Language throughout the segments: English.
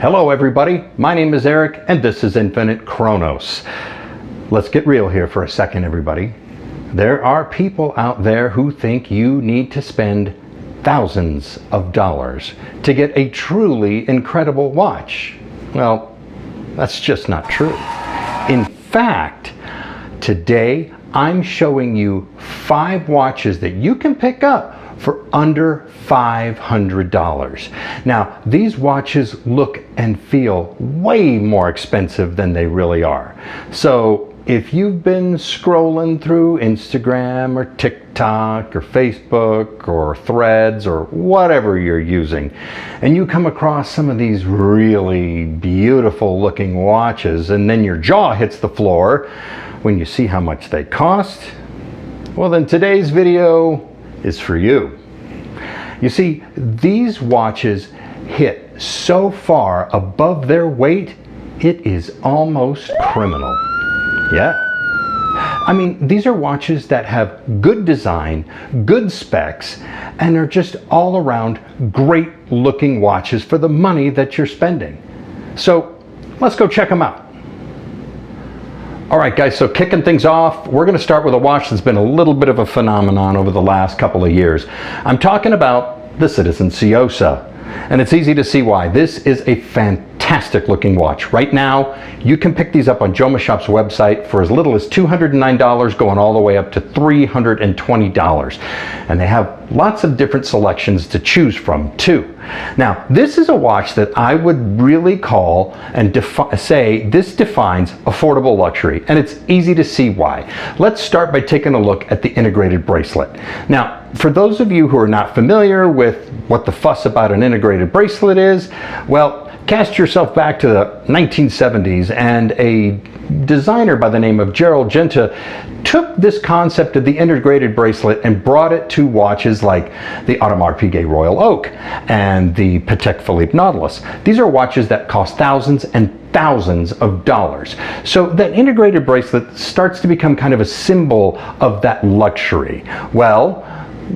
Hello everybody, my name is Eric and this is Infinite Chronos. Let's get real here for a second, everybody. There are people out there who think you need to spend thousands of dollars to get a truly incredible watch. Well, that's just not true. In fact, today I'm showing you 5 watches that you can pick up for under $500. Now, these watches look and feel way more expensive than they really are. So if you've been scrolling through Instagram or TikTok or Facebook or Threads or whatever you're using, and you come across some of these really beautiful looking watches, and then your jaw hits the floor when you see how much they cost, well then today's video is for you. You see, these watches hit so far above their weight, it is almost criminal. Yeah. I mean, these are watches that have good design, good specs, and are just all around great looking watches for the money that you're spending. So let's go check them out. Alright guys, so kicking things off, we're going to start with a watch that's been a little bit of a phenomenon over the last couple of years. I'm talking about the Citizen Tsuyosa. And it's easy to see why. This is a fantastic looking watch. Right now, you can pick these up on Joma Shop's website for as little as $209, going all the way up to $320. And they have lots of different selections to choose from too. Now, this is a watch that I would really call and say this defines affordable luxury, and it's easy to see why. Let's start by taking a look at the integrated bracelet. Now, for those of you who are not familiar with what the fuss about an integrated bracelet is, well, cast yourself back to the 1970s, and a designer by the name of Gerald Genta took this concept of the integrated bracelet and brought it to watches like the Audemars Piguet Royal Oak and the Patek Philippe Nautilus. These are watches that cost thousands and thousands of dollars. So that integrated bracelet starts to become kind of a symbol of that luxury. Well,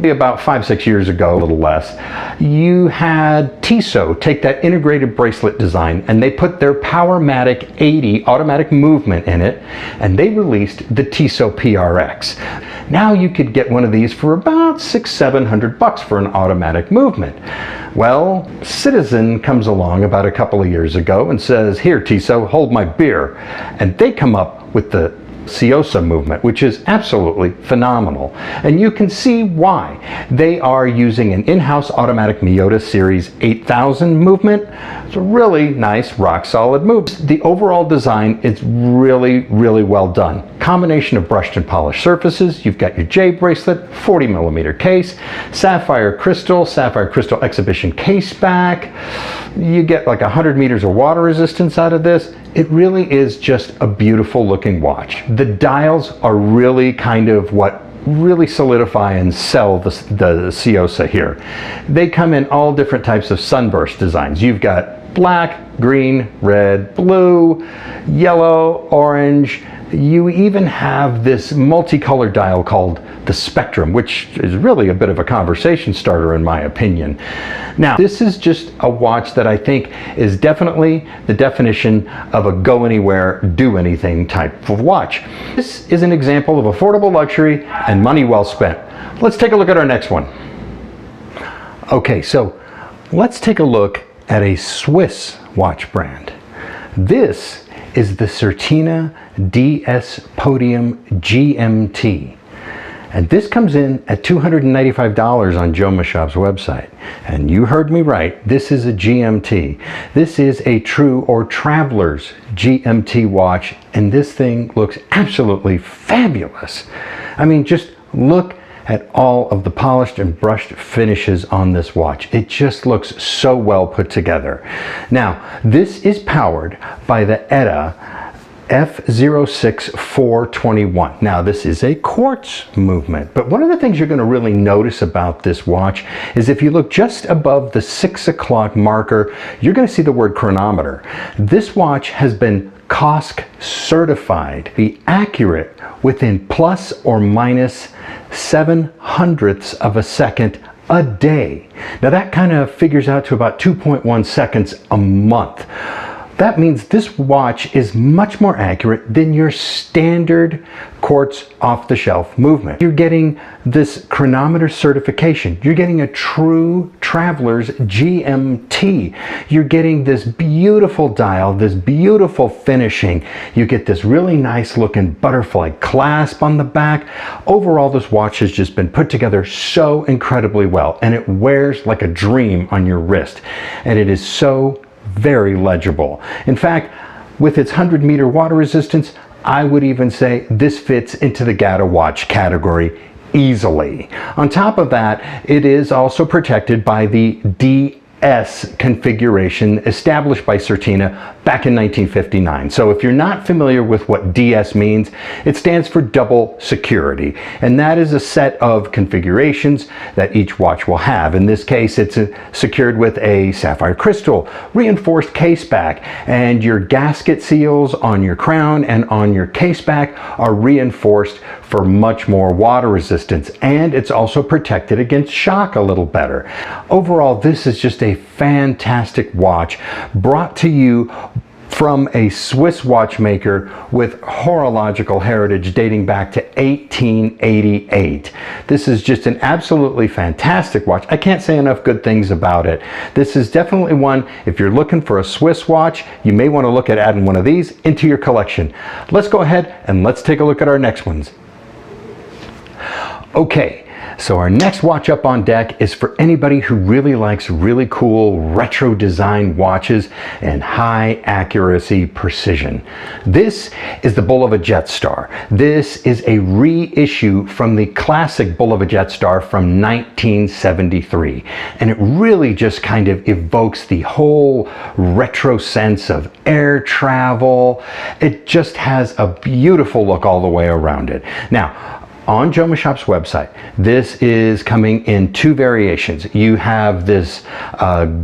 about 5-6 years ago, a little less, you had Tissot take that integrated bracelet design and they put their Powermatic 80 automatic movement in it, and they released the Tissot PRX. Now you could get one of these for about $600-700 for an automatic movement. Well, Citizen comes along about a couple of years ago and says, "Here Tissot, hold my beer," and they come up with the Tsuyosa movement, which is absolutely phenomenal. And you can see why. They are using an in-house automatic Miyota Series 8000 movement. It's a really nice, rock-solid move. The overall design is really, really well done. Combination of brushed and polished surfaces. You've got your J bracelet, 40mm case, sapphire crystal exhibition case back. You get like 100 meters of water resistance out of this. It really is just a beautiful looking watch. The dials are really kind of what really solidify and sell the Tsuyosa here. They come in all different types of sunburst designs. You've got black, green, red, blue, yellow, orange. You even have this multicolored dial called the Spectrum, which is really a bit of a conversation starter in my opinion. Now, this is just a watch that I think is definitely the definition of a go anywhere, do anything type of watch. This is an example of affordable luxury and money well spent. Let's take a look at our next one. Okay, so let's take a look at a Swiss watch brand. This is the Certina DS Podium GMT. And this comes in at $295 on Joma Shop's website. And you heard me right, this is a GMT. This is a true or traveler's GMT watch, and this thing looks absolutely fabulous. I mean, just look at all of the polished and brushed finishes on this watch. It just looks so well put together. Now, this is powered by the ETA F06421. Now, this is a quartz movement, but one of the things you're going to really notice about this watch is if you look just above the 6 o'clock marker, you're going to see the word chronometer. This watch has been COSC certified, be accurate within plus or minus 7/100ths of a second a day. Now that kind of figures out to about 2.1 seconds a month. That means this watch is much more accurate than your standard quartz off-the-shelf movement. You're getting this chronometer certification. You're getting a true traveler's GMT. You're getting this beautiful dial, this beautiful finishing. You get this really nice looking butterfly clasp on the back. Overall, this watch has just been put together so incredibly well, and it wears like a dream on your wrist. And it is so very legible. In fact, with its 100-meter water resistance, I would even say this fits into the Gata watch category easily. On top of that, it is also protected by the DS configuration established by Certina back in 1959. So if you're not familiar with what DS means, it stands for double security, and that is a set of configurations that each watch will have. In this case, it's secured with a sapphire crystal, reinforced case back, and your gasket seals on your crown and on your case back are reinforced for much more water resistance, and it's also protected against shock a little better. Overall, this is just a fantastic watch brought to you from a Swiss watchmaker with horological heritage dating back to 1888. This is just an absolutely fantastic watch. I can't say enough good things about it. This is definitely one, if you're looking for a Swiss watch, you may want to look at adding one of these into your collection. Let's go ahead and let's take a look at our next ones. Okay. So our next watch up on deck is for anybody who really likes really cool retro design watches and high accuracy precision. This is the Bulova Jet Star. This is a reissue from the classic Bulova Jet Star from 1973. And it really just kind of evokes the whole retro sense of air travel. It just has a beautiful look all the way around it. Now, on Joma Shop's website, this is coming in two variations. You have this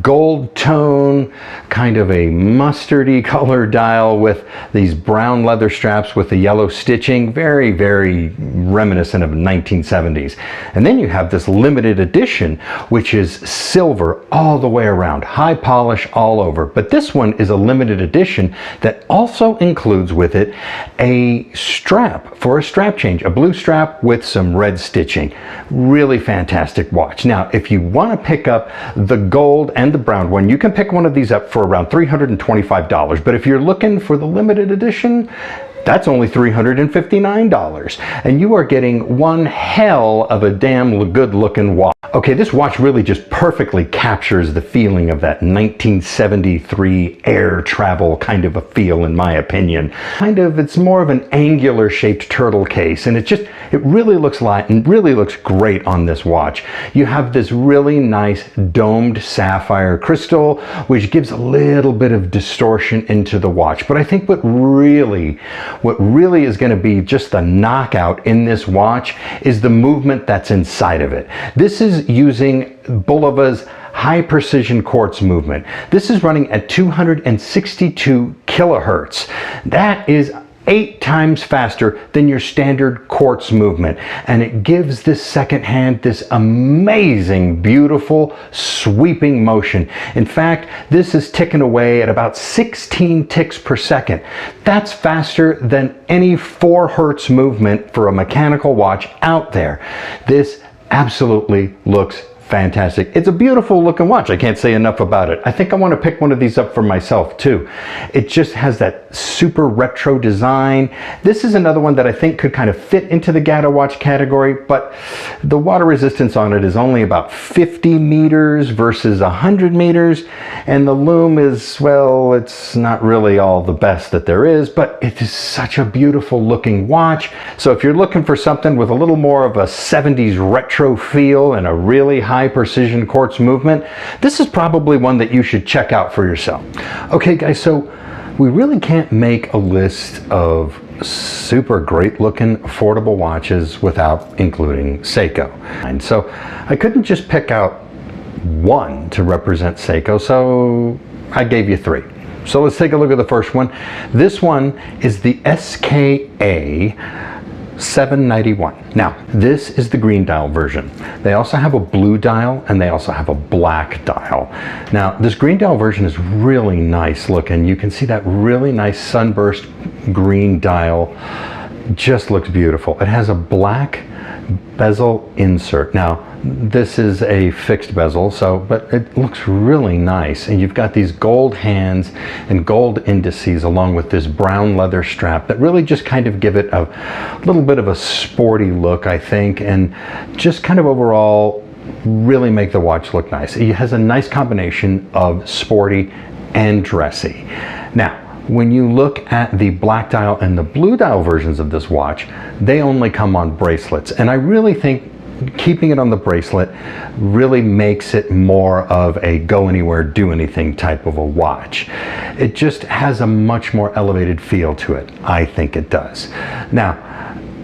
gold tone, kind of a mustardy color dial with these brown leather straps with the yellow stitching, very, very reminiscent of 1970s. And then you have this limited edition, which is silver all the way around, high polish all over. But this one is a limited edition that also includes with it a strap for a strap change, a blue strap with some red stitching. Really fantastic watch. Now, if you want to pick up the gold and the brown one, you can pick one of these up for around $325. But if you're looking for the limited edition, that's only $359, and you are getting one hell of a damn good looking watch. Okay, this watch really just perfectly captures the feeling of that 1973 air travel kind of a feel, in my opinion. It's more of an angular shaped turtle case, and it really looks light and really looks great on this watch. You have this really nice domed sapphire crystal, which gives a little bit of distortion into the watch. But I think what really is going to be just the knockout in this watch is the movement that's inside of it. This is using Bulova's high precision quartz movement. This is running at 262 kilohertz. That is 8 times faster than your standard quartz movement, and it gives this second hand this amazing, beautiful, sweeping motion. In fact, this is ticking away at about 16 ticks per second. That's faster than any 4 hertz movement for a mechanical watch out there. This absolutely looks fantastic. It's a beautiful looking watch. I can't say enough about it. I think I want to pick one of these up for myself too. It just has that super retro design. This is another one that I think could kind of fit into the Gata watch category, but the water resistance on it is only about 50 meters versus 100 meters, and the lume is, well, it's not really all the best that there is, but it is such a beautiful looking watch. So if you're looking for something with a little more of a 70s retro feel and a really high precision quartz movement, this is probably one that you should check out for yourself. Okay guys, so we really can't make a list of super great looking affordable watches without including Seiko. And so I couldn't just pick out one to represent Seiko, so I gave you 3. So let's take a look at the first one. This one is the SKA $791. Now, this is the green dial version. They also have a blue dial and they also have a black dial. Now, this green dial version is really nice looking. You can see that really nice sunburst green dial. Just looks beautiful. It has a black bezel insert. Now, this is a fixed bezel, but it looks really nice. And you've got these gold hands and gold indices along with this brown leather strap that really just kind of give it a little bit of a sporty look, I think, and just kind of overall really make the watch look nice. It has a nice combination of sporty and dressy. Now, when you look at the black dial and the blue dial versions of this watch, they only come on bracelets. And I really think keeping it on the bracelet really makes it more of a go anywhere, do anything type of a watch. It just has a much more elevated feel to it. I think it does. Now,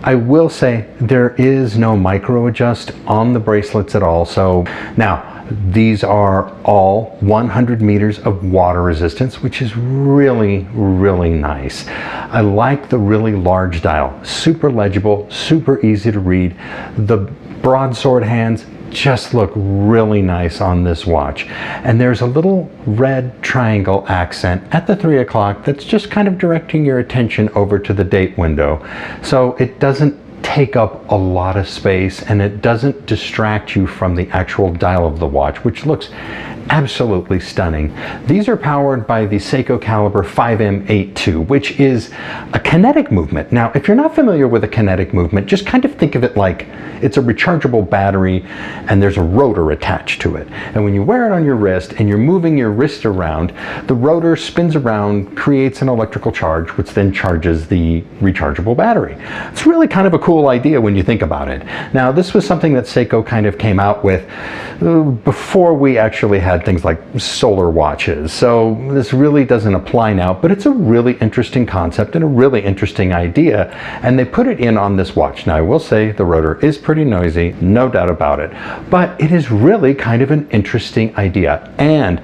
I will say there is no micro adjust on the bracelets at all. So now, these are all 100 meters of water resistance, which is really, really nice. I like the really large dial, super legible, super easy to read. The broadsword hands just look really nice on this watch. And there's a little red triangle accent at the 3 o'clock that's just kind of directing your attention over to the date window. So it doesn't take up a lot of space and it doesn't distract you from the actual dial of the watch, which looks absolutely stunning. These are powered by the Seiko caliber 5M82, which is a kinetic movement. Now, if you're not familiar with a kinetic movement, just kind of think of it like it's a rechargeable battery and there's a rotor attached to it. And when you wear it on your wrist and you're moving your wrist around, the rotor spins around, creates an electrical charge, which then charges the rechargeable battery. It's really kind of a cool idea when you think about it. Now, this was something that Seiko kind of came out with before we actually had things like solar watches. So this really doesn't apply now, but it's a really interesting concept and a really interesting idea. And they put it in on this watch. Now, I will say the rotor is pretty noisy, no doubt about it, but it is really kind of an interesting idea. And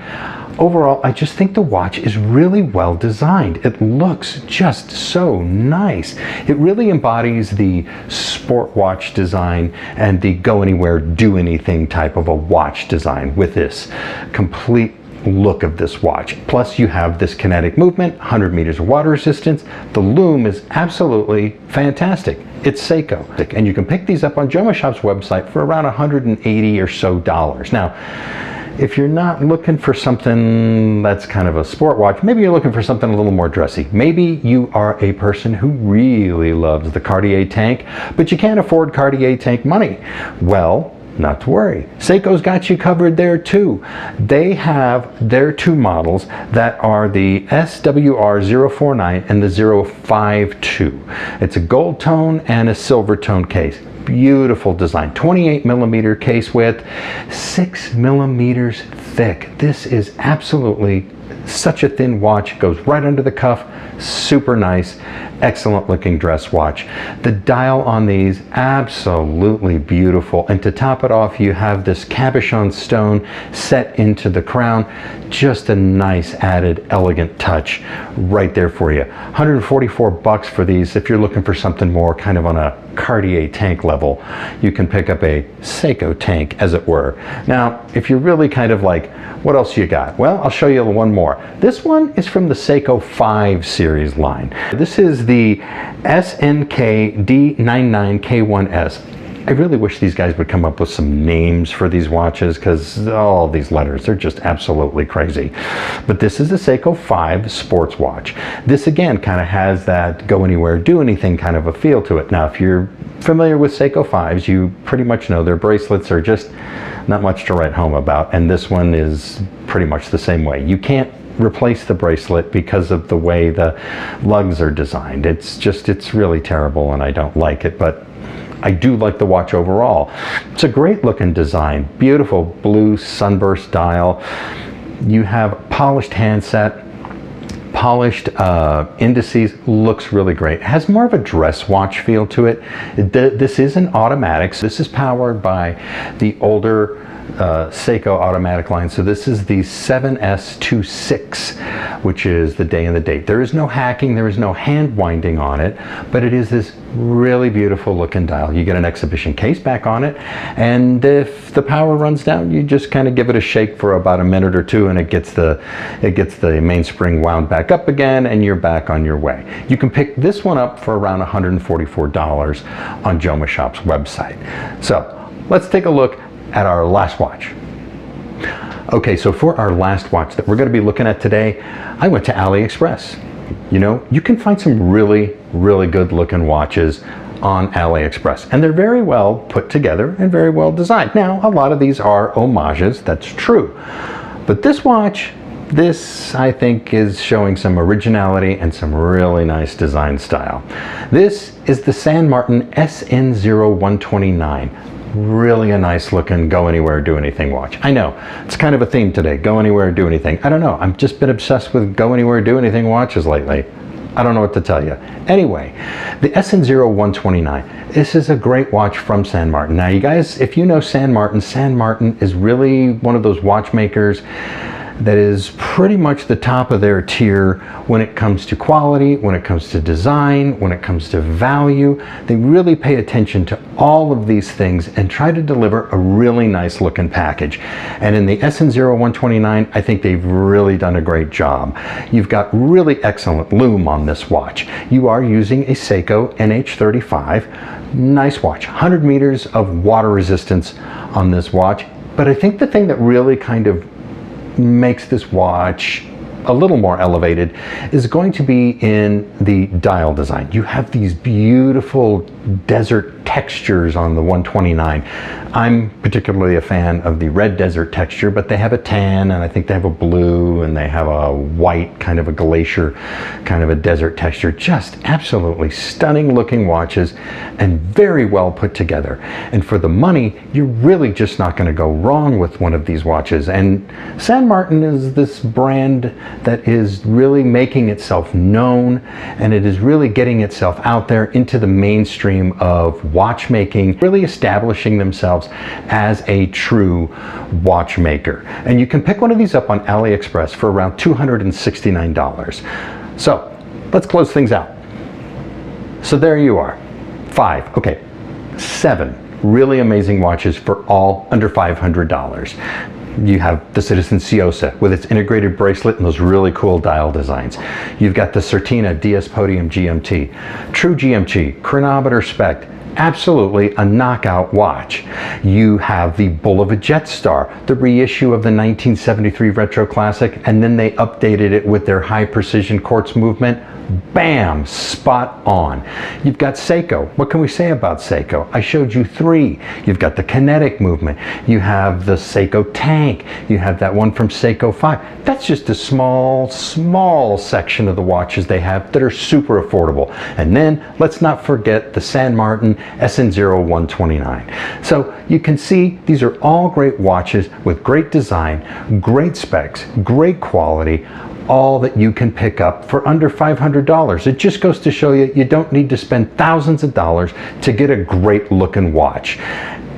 overall, I just think the watch is really well designed. It looks just so nice. It really embodies the sport watch design and the go anywhere, do anything type of a watch design with this complete look of this watch. Plus you have this kinetic movement, 100 meters of water resistance. The lume is absolutely fantastic. It's Seiko. And you can pick these up on Joma Shop's website for around $180 or so. Now, if you're not looking for something that's kind of a sport watch, maybe you're looking for something a little more dressy. Maybe you are a person who really loves the Cartier tank, but you can't afford Cartier tank money. Well, not to worry. Seiko's got you covered there too. They have their two models that are the SWR049 and the 052. It's a gold tone and a silver tone case. Beautiful design. 28 millimeter case width, 6 millimeters thick. This is absolutely such a thin watch. Goes right under the cuff. Super nice, excellent looking dress watch. The dial on these, absolutely beautiful. And to top it off, you have this cabochon stone set into the crown. Just a nice added elegant touch right there for you. 144 bucks for these. If you're looking for something more kind of on a Cartier tank level, you can pick up a Seiko tank, as it were. Now, if you're really kind of like, what else you got? Well, I'll show you one more. This one is from the Seiko 5 series line. This is the SNK D99K1S. I really wish these guys would come up with some names for these watches, because all these letters, they're just absolutely crazy. But this is a Seiko 5 sports watch. This again kind of has that go anywhere, do anything kind of a feel to it. Now, if you're familiar with Seiko 5s, you pretty much know their bracelets are just not much to write home about, and this one is pretty much the same way. You can't replace the bracelet because of the way the lugs are designed. It's really terrible and I don't like it, but I do like the watch overall. It's a great looking design, beautiful blue sunburst dial. You have polished handset, polished indices, looks really great. It has more of a dress watch feel to it. This is an automatic, so this is powered by the older Seiko automatic line. So this is the 7S26, which is the day and the date. There is no hacking, there is no hand winding on it, but it is this really beautiful looking dial. You get an exhibition case back on it, and if the power runs down, you just kind of give it a shake for about a minute or two, and it gets the mainspring wound back up again, and you're back on your way. You can pick this one up for around $144 on Joma Shop's website. So let's take a look at our last watch. Okay, so for our last watch that we're going to be looking at today, I went to AliExpress. You know, you can find some really good looking watches on AliExpress, and they're very well put together and very well designed. Now, a lot of these are homages, that's true. But this watch, this I think is showing some originality and some really nice design style. This is the San Martin SN0129. Really a nice looking go anywhere, do anything watch. I know, it's kind of a theme today, go anywhere, do anything. I don't know, I've just been obsessed with go anywhere, do anything watches lately. I don't know what to tell you. Anyway, the SN0129, this is a great watch from San Martin. Now you guys, if you know San Martin is really one of those watchmakers that is pretty much the top of their tier when it comes to quality, when it comes to design, when it comes to value. They really pay attention to all of these things and try to deliver a really nice looking package. And in the SN0129, I think they've really done a great job. You've got really excellent lume on this watch. You are using a Seiko NH35. Nice watch, 100 meters of water resistance on this watch. But I think the thing that really kind of makes this watch a little more elevated is going to be in the dial design. You have these beautiful desert textures on the 129. I'm particularly a fan of the red desert texture, but they have a tan, and I think they have a blue, and they have a white, kind of a glacier, kind of a desert texture. Just absolutely stunning looking watches and very well put together. And for the money, you're really just not going to go wrong with one of these watches. And San Martin is this brand that is really making itself known, and it is really getting itself out there into the mainstream of watchmaking, really establishing themselves as a true watchmaker. And you can pick one of these up on AliExpress for around $269. So let's close things out. So there you are, 7 really amazing watches for all under $500. You have the Citizen Tsuyosa with its integrated bracelet and those really cool dial designs. You've got the Certina DS Podium GMT, true GMT, chronometer spec, absolutely a knockout watch. You have the Bulova Jet Star, the reissue of the 1973 Retro Classic, and then they updated it with their high precision quartz movement. Bam, spot on. You've got Seiko. What can we say about Seiko? I showed you 3. You've got the kinetic movement. You have the Seiko tank. You have that one from Seiko 5. That's just a small section of the watches they have that are super affordable. And then let's not forget the San Martin SN0129. So you can see these are all great watches with great design, great specs, great quality, all that you can pick up for under $500. It just goes to show you, you don't need to spend thousands of dollars to get a great looking watch.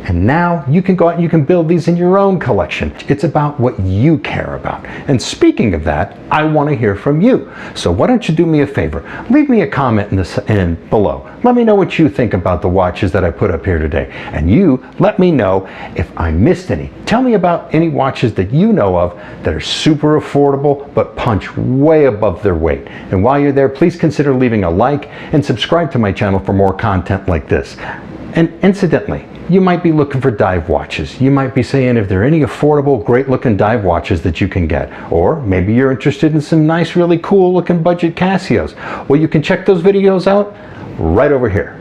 And now you can go out and you can build these in your own collection. It's about what you care about. And speaking of that, I want to hear from you. So why don't you do me a favor? Leave me a comment in below. Let me know what you think about the watches that I put up here today. And you let me know if I missed any. Tell me about any watches that you know of that are super affordable but punch way above their weight. And while you're there, please consider leaving a like and subscribe to my channel for more content like this. And incidentally, you might be looking for dive watches. You might be saying if there are any affordable, great looking dive watches that you can get. Or maybe you're interested in some nice, really cool looking budget Casios. Well, you can check those videos out right over here.